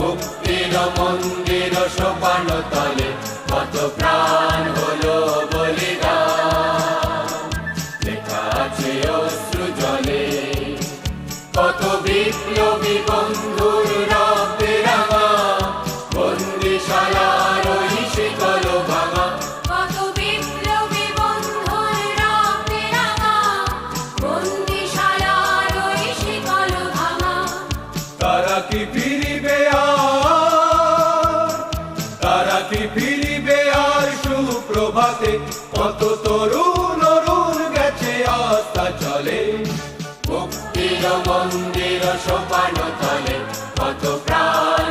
মুক্তির মন্দির সোপান তলে কত প্রাণ হলো বলিদান, লেখা আছে অশ্রু জলে কত বিপ্লবী বন্ধুর রক্তে রাঙা, বন্দিশালার ওই শিকল ভাঙা। কত বিপ্লবী বন্ধুর রক্তে রাঙা, বন্দিশালার ওই শিকল ভাঙা। তারা কি ফিরিবে আর, তারা কি ফিরিবে আর সুপ্রভাতে, কত তরুণ অরুণ গেছে আস্থা চলে। মুক্তির মন্দির সোপান তলে কত প্রাণ